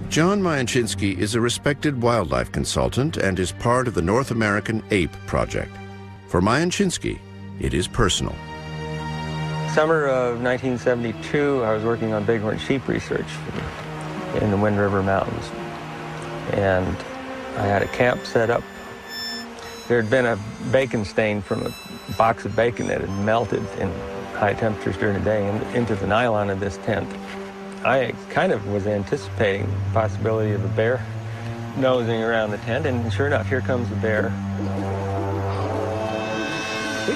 John Mayanchinski is a respected wildlife consultant and is part of the North American Ape Project. For Mayanchinski, it is personal. Summer of 1972, I was working on bighorn sheep research in the Wind River Mountains. And I had a camp set up. There had been a bacon stain from a box of bacon that had melted in high temperatures during the day into the nylon of this tent. I kind of was anticipating the possibility of a bear nosing around the tent, and sure enough, here comes the bear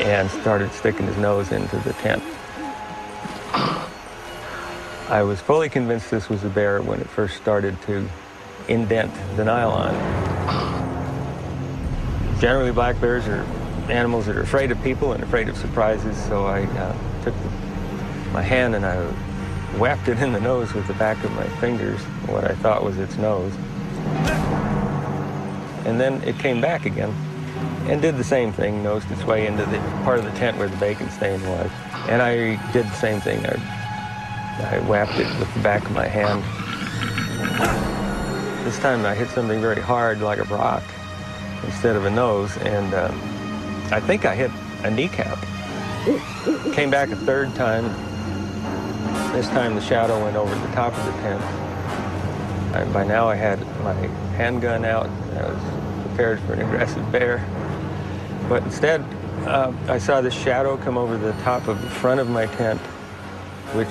and started sticking his nose into the tent. I was fully convinced this was a bear when it first started to indent the nylon. Generally, black bears are animals that are afraid of people and afraid of surprises, so I took my hand and I whacked it in the nose with the back of my fingers, what I thought was its nose. And then it came back again and did the same thing, nosed its way into the part of the tent where the bacon stain was. And I did the same thing. I whacked it with the back of my hand. This time I hit something very hard, like a rock, instead of a nose, and I think I hit a kneecap. Came back a third time. This time the shadow went over the top of the tent. By now I had my handgun out. I was prepared for an aggressive bear. But instead, I saw this shadow come over the top of the front of my tent, which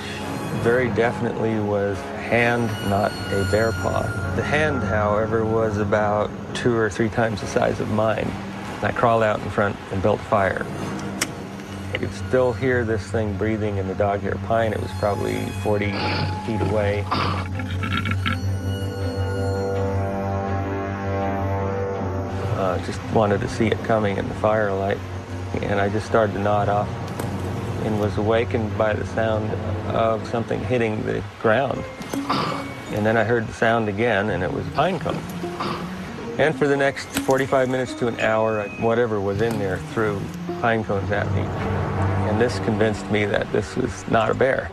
very definitely was a hand, not a bear paw. The hand, however, was about 2 or 3 times the size of mine. I crawled out in front and built a fire. I could still hear this thing breathing in the dog-hair pine. It was probably 40 feet away. Just wanted to see it coming in the firelight. And I just started to nod off and was awakened by the sound of something hitting the ground. And then I heard the sound again, and it was a pine cone. And for the next 45 minutes to an hour, whatever was in there threw pine cones at me. And this convinced me that this was not a bear.